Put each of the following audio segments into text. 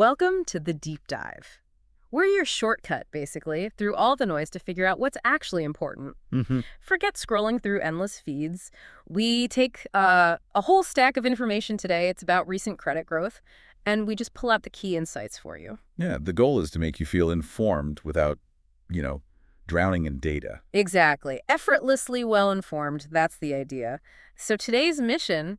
Welcome to the Deep Dive. We're your shortcut, basically, through all the noise to figure out what's actually important. hmm Forget scrolling through endless feeds. We take a whole stack of information today. It's about recent credit growth, and we just pull out the key insights for you. Yeah, the goal is to make you feel informed without, you know, drowning in data. Exactly. Effortlessly well-informed, that's the idea. So today's mission: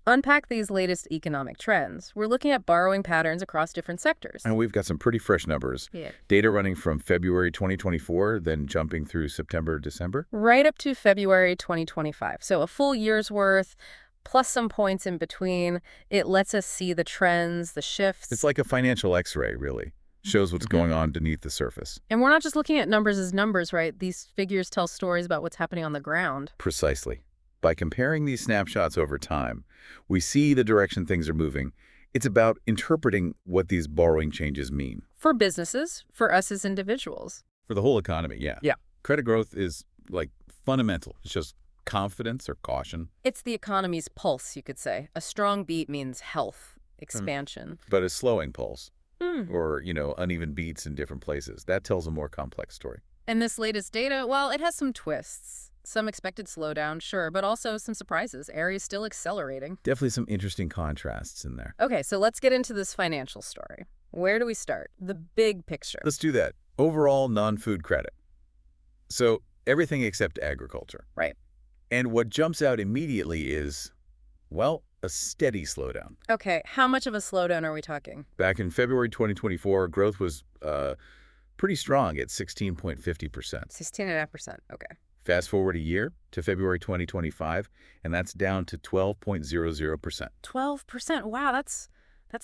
unpack these latest economic trends. We're looking at borrowing patterns across different sectors. And we've got some pretty fresh numbers. Yeah. Data running from February 2024, then jumping through September, December. Right up to February 2025. So a full year's worth, plus some points in between. It lets us see the trends, the shifts. It's like a financial X-ray, really. Shows what's Mhm. going on beneath the surface. And we're not just looking at numbers as numbers, right? These figures tell stories about what's happening on the ground. Precisely. By comparing these snapshots over time, we see the direction things are moving. It's about interpreting what these borrowing changes mean. For businesses, for us as individuals. For the whole economy, yeah. Yeah. Credit growth is, like, fundamental. It's just confidence or caution. It's the economy's pulse, you could say. A strong beat means health, expansion. But a slowing pulse, Hmm. or, uneven beats in different places, that tells a more complex story. And this latest data, well, it has some twists. Some expected slowdown, sure, but also some surprises. Areas still accelerating. Definitely some interesting contrasts in there. Okay, so let's get into this financial story. Where do we start? The big picture. Let's do that. Overall non-food credit. So everything except agriculture. Right. And what jumps out immediately is, well, a steady slowdown. Okay, how much of a slowdown are we talking? Back in February 2024, growth was pretty strong at 16.50%. 16.5%. Okay. Fast forward a year to February 2025, and that's down to 12.00%. 12%. Wow, that's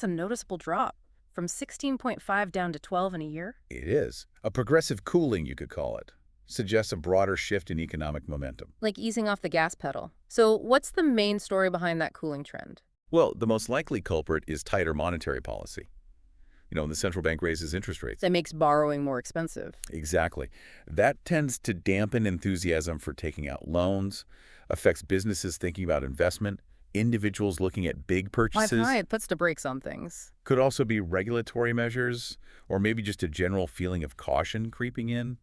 a noticeable drop. From 16.5 down to 12 in a year? It is. A progressive cooling, you could call it. Suggests a broader shift in economic momentum. Like easing off the gas pedal. So what's the main story behind that cooling trend? Well, the most likely culprit is tighter monetary policy. When the central bank raises interest rates. That makes borrowing more expensive. Exactly. That tends to dampen enthusiasm for taking out loans, affects businesses thinking about investment, individuals looking at big purchases. It puts the brakes on things. Could also be regulatory measures, or maybe just a general feeling of caution creeping in,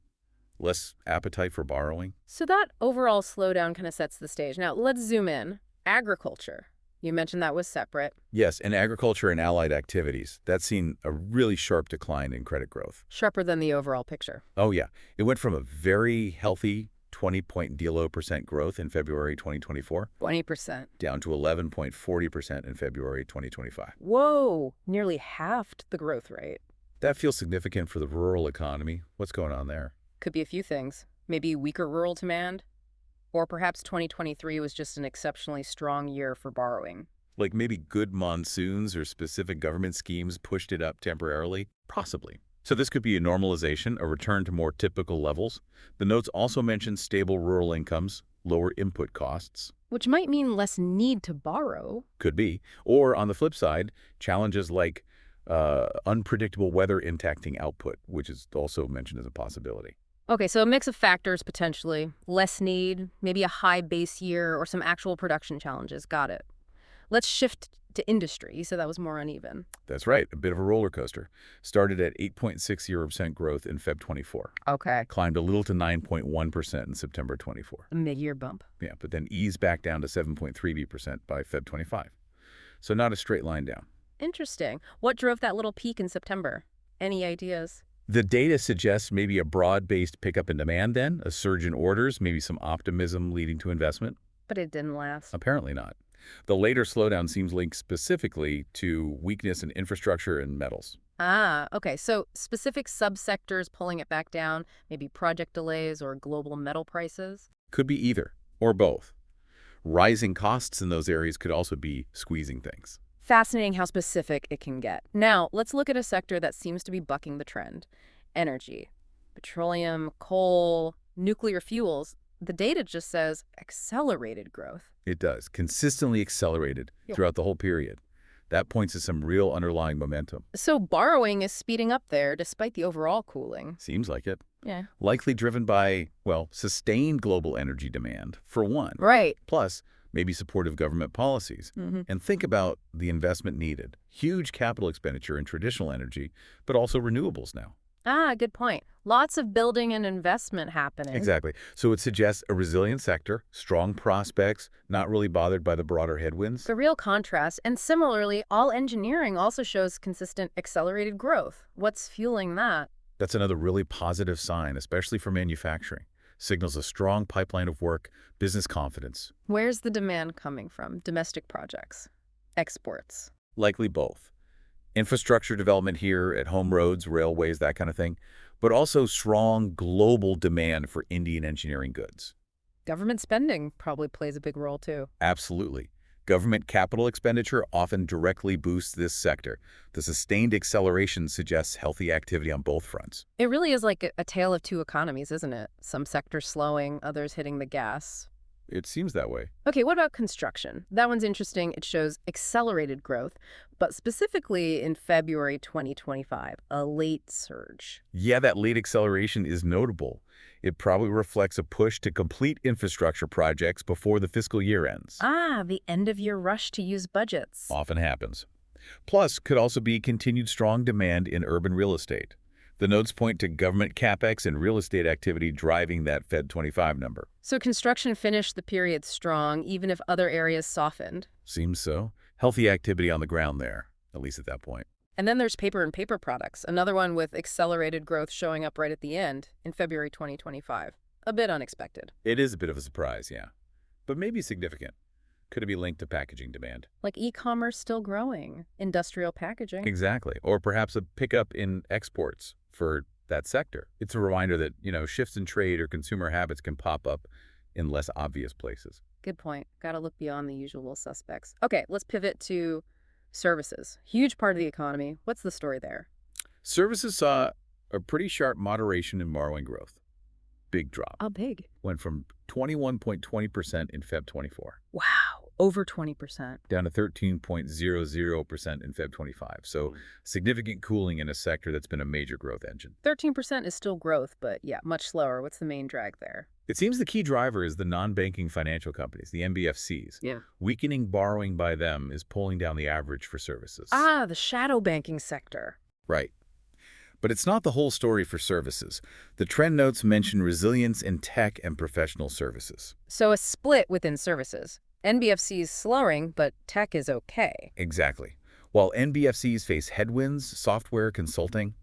less appetite for borrowing. So that overall slowdown kind of sets the stage. Now, let's zoom in. Agriculture. You mentioned that was separate. Yes, and agriculture and allied activities. That's seen a really sharp decline in credit growth. Sharper than the overall picture. Oh, yeah. It went from a very healthy 20.0% growth in February 2024 20%. down to 11.40% in February 2025. Whoa, nearly halved the growth rate. That feels significant for the rural economy. What's going on there? Could be a few things. Maybe weaker rural demand, or perhaps 2023 was just an exceptionally strong year for borrowing. Like maybe good monsoons or specific government schemes pushed it up temporarily? Possibly. So this could be a normalization, a return to more typical levels. The notes also mention stable rural incomes, lower input costs. Which might mean less need to borrow. Could be. Or on the flip side, challenges like unpredictable weather impacting output, which is also mentioned as a possibility. Okay, so a mix of factors potentially. Less need, maybe a high base year, or some actual production challenges. Got it. Let's shift to industry. You said that was more uneven. That's right, a bit of a roller coaster. Started at 8.60% growth in Feb 24. Okay. Climbed a little to 9.1% in September 24. A mid-year bump. Yeah, but then eased back down to 7.3% by Feb 25. So not a straight line down. Interesting. What drove that little peak in September? Any ideas? The data suggests maybe a broad-based pickup in demand then, a surge in orders, maybe some optimism leading to investment. But it didn't last. Apparently not. The later slowdown seems linked specifically to weakness in infrastructure and metals. Ah, okay. So specific subsectors pulling it back down, maybe project delays or global metal prices? Could be either, or both. Rising costs in those areas could also be squeezing things. Fascinating how specific it can get. Now, let's look at a sector that seems to be bucking the trend. Energy. Petroleum, coal, nuclear fuels. The data just says accelerated growth. It does. Consistently accelerated Yep. throughout the whole period. That points to some real underlying momentum. So borrowing is speeding up there despite the overall cooling. Seems like it. Yeah. Likely driven by, well, sustained global energy demand, for one. Right. Plus, maybe supportive government policies. And think about the investment needed. Huge capital expenditure in traditional energy, but also renewables now. Ah, good point. Lots of building and investment happening. Exactly. So it suggests a resilient sector, strong prospects, not really bothered by the broader headwinds. The real contrast, and similarly, all engineering also shows consistent accelerated growth. What's fueling that? That's another really positive sign, especially for manufacturing. Signals a strong pipeline of work, business confidence. Where's the demand coming from? Domestic projects? Exports? Likely both. Infrastructure development here at home roads, railways, that kind of thing, but also strong global demand for Indian engineering goods. Government spending probably plays a big role too. Absolutely. Government capital expenditure often directly boosts this sector. The sustained acceleration suggests healthy activity on both fronts. It really is like a tale of two economies, isn't it? Some sectors slowing, others hitting the gas. It seems that way. Okay, what about construction? That one's interesting. It shows accelerated growth, but specifically in February 2025, a late surge. Yeah, that late acceleration is notable. It probably reflects a push to complete infrastructure projects before the fiscal year ends. Ah, the end-of-year rush to use budgets. Often happens. Plus, could also be continued strong demand in urban real estate. The notes point to government capex and real estate activity driving that Fed 25 number. So construction finished the period strong, even if other areas softened. Seems so. Healthy activity on the ground there, at least at that point. And then there's paper and paper products, another one with accelerated growth showing up right at the end in February 2025. A bit unexpected. It is a bit of a surprise, yeah. But maybe significant. Could it be linked to packaging demand? Like e-commerce still growing, industrial packaging. Exactly. Or perhaps a pickup in exports for that sector. It's a reminder that, shifts in trade or consumer habits can pop up in less obvious places. Good point. Got to look beyond the usual suspects. Okay, let's pivot to services. Huge part of the economy. What's the story there? Services saw a pretty sharp moderation in borrowing growth. Big drop. How big? Went from 21.20% in Feb 24. Wow, over 20%. Down to 13.00% in Feb 25. So significant cooling in a sector that's been a major growth engine. 13% is still growth, but yeah, much slower. What's the main drag there? It seems the key driver is the non-banking financial companies, the NBFCs. Yeah. Weakening borrowing by them is pulling down the average for services. Ah, the shadow banking sector. Right. But it's not the whole story for services. The trend notes mention resilience in tech and professional services. So a split within services. NBFC is slowing, but tech is okay. Exactly. While NBFCs face headwinds, software, consulting,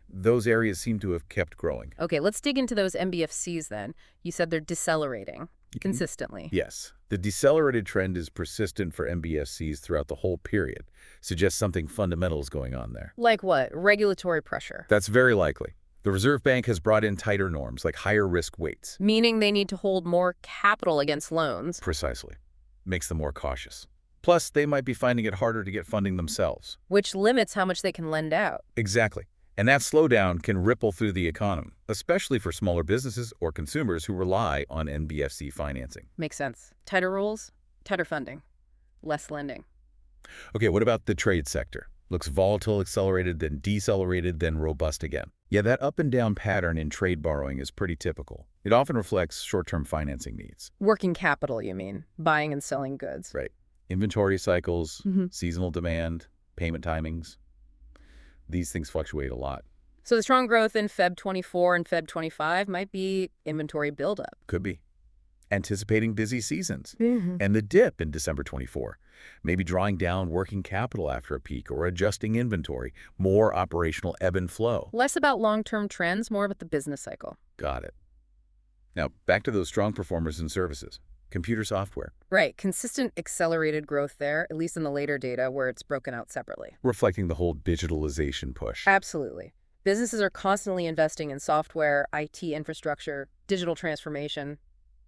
those areas seem to have kept growing. Okay, let's dig into those NBFCs then. You said they're decelerating consistently. Yes. The decelerated trend is persistent for NBFCs throughout the whole period. Suggests something fundamental is going on there. Like what? Regulatory pressure. That's very likely. The Reserve Bank has brought in tighter norms, like higher risk weights. Meaning they need to hold more capital against loans. Precisely. Makes them more cautious. Plus, they might be finding it harder to get funding themselves. Which limits how much they can lend out. Exactly. And that slowdown can ripple through the economy, especially for smaller businesses or consumers who rely on NBFC financing. Makes sense. Tighter rules, tighter funding, less lending. Okay, what about the trade sector? Looks volatile, accelerated, then decelerated, then robust again. Yeah, that up and down pattern in trade borrowing is pretty typical. It often reflects short-term financing needs. Working capital, you mean? Buying and selling goods. Right. Inventory cycles, seasonal demand, payment timings. These things fluctuate a lot. So the strong growth in Feb 24 and Feb 25 might be inventory buildup. Could be. Anticipating busy seasons. And the dip in December 24. Maybe drawing down working capital after a peak or adjusting inventory. More operational ebb and flow. Less about long-term trends, more about the business cycle. Got it. Now, back to those strong performers in services. Computer software. Right. Consistent accelerated growth there, at least in the later data where it's broken out separately. Reflecting the whole digitalization push. Absolutely. Businesses are constantly investing in software, IT infrastructure, digital transformation.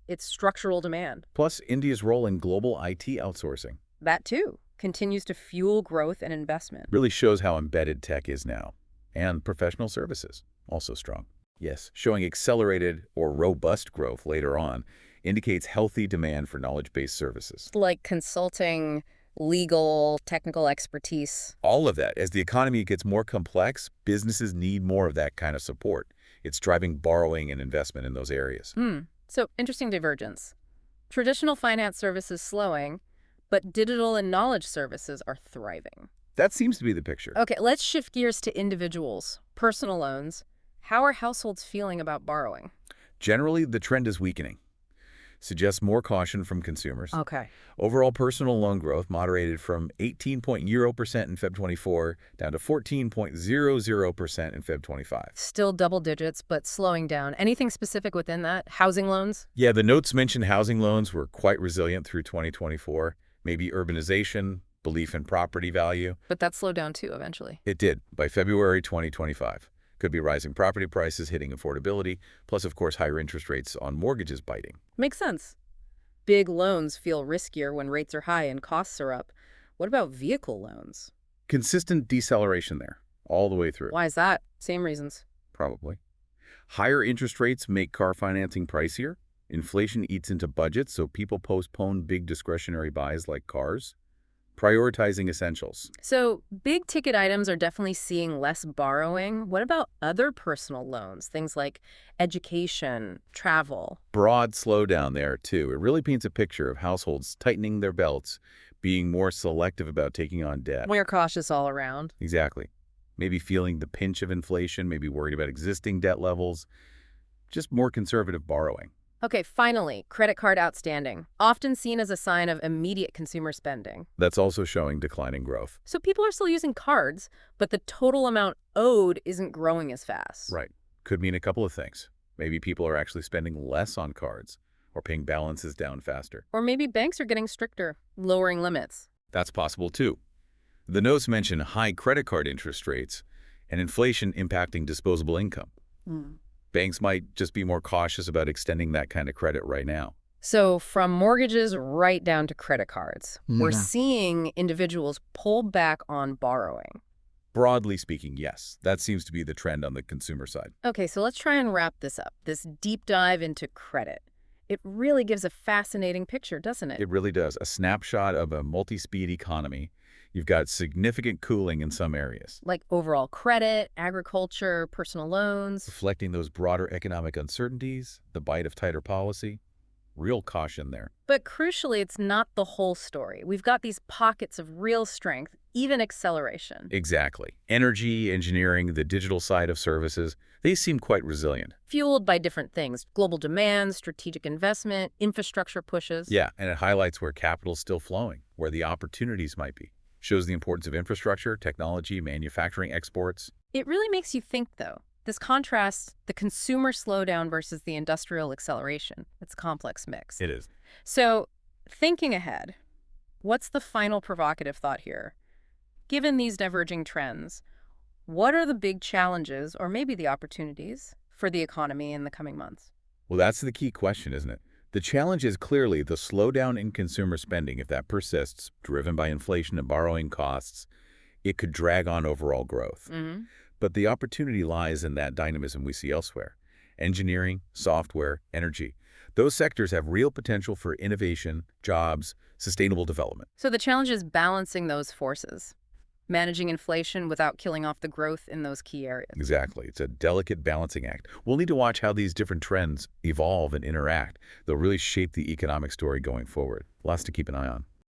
It's structural demand. Plus, India's role in global IT outsourcing. That, too, continues to fuel growth and investment. Really shows how embedded tech is now. And professional services, also strong. Yes, showing accelerated or robust growth later on indicates healthy demand for knowledge-based services. Like consulting, legal, technical expertise. All of that. As the economy gets more complex, businesses need more of that kind of support. It's driving borrowing and investment in those areas. So, interesting divergence. Traditional finance services slowing, but digital and knowledge services are thriving. That seems to be the picture. Okay, let's shift gears to individuals, personal loans. How are households feeling about borrowing? Generally, the trend is weakening. Suggests more caution from consumers. Okay. Overall personal loan growth moderated from 18.0% in Feb 24 down to 14.00% in Feb 25. Still double digits, but slowing down. Anything specific within that? Housing loans? Yeah, the notes mentioned housing loans were quite resilient through 2024. Maybe urbanization, belief in property value. But that slowed down too eventually. It did by February 2025. Could be rising property prices hitting affordability, plus, of course, higher interest rates on mortgages biting. Makes sense. Big loans feel riskier when rates are high and costs are up. What about vehicle loans? Consistent deceleration there, all the way through. Why is that? Same reasons. Probably. Higher interest rates make car financing pricier. Inflation eats into budgets, so people postpone big discretionary buys like cars. Prioritizing essentials. So big ticket items are definitely seeing less borrowing. What about other personal loans? Things like education, travel. Broad slowdown there, too. It really paints a picture of households tightening their belts, being more selective about taking on debt. We're cautious all around. Exactly. Maybe feeling the pinch of inflation, maybe worried about existing debt levels, just more conservative borrowing. Okay, finally, credit card outstanding, often seen as a sign of immediate consumer spending. That's also showing declining growth. So people are still using cards, but the total amount owed isn't growing as fast. Right. Could mean a couple of things. Maybe people are actually spending less on cards or paying balances down faster. Or maybe banks are getting stricter, lowering limits. That's possible, too. The notes mention high credit card interest rates and inflation impacting disposable income. Banks might just be more cautious about extending that kind of credit right now. So from mortgages right down to credit cards, we're Yeah. seeing individuals pull back on borrowing. Broadly speaking, yes. That seems to be the trend on the consumer side. Okay, so let's try and wrap this up, this deep dive into credit. It really gives a fascinating picture, doesn't it? It really does. A snapshot of a multi-speed economy. You've got significant cooling in some areas, Like overall credit, agriculture, personal loans. reflecting those broader economic uncertainties, the bite of tighter policy. Real caution there. But crucially, it's not the whole story. We've got these pockets of real strength, even acceleration. Exactly. Energy, engineering, the digital side of services, they seem quite resilient. Fueled by different things, global demand, strategic investment, infrastructure pushes. Yeah, and it highlights where capital's still flowing, where the opportunities might be. Shows the importance of infrastructure, technology, manufacturing, exports. It really makes you think, though. This contrasts the consumer slowdown versus the industrial acceleration. It's a complex mix. It is. So, thinking ahead, what's the final provocative thought here? Given these diverging trends, what are the big challenges, or maybe the opportunities, for the economy in the coming months? Well, that's the key question, isn't it? The challenge is clearly the slowdown in consumer spending. If that persists, driven by inflation and borrowing costs, it could drag on overall growth. But the opportunity lies in that dynamism we see elsewhere. Engineering, software, energy. Those sectors have real potential for innovation, jobs, sustainable development. So the challenge is balancing those forces, managing inflation without killing off the growth in those key areas. Exactly. It's a delicate balancing act. We'll need to watch how these different trends evolve and interact. They'll really shape the economic story going forward. Lots to keep an eye on.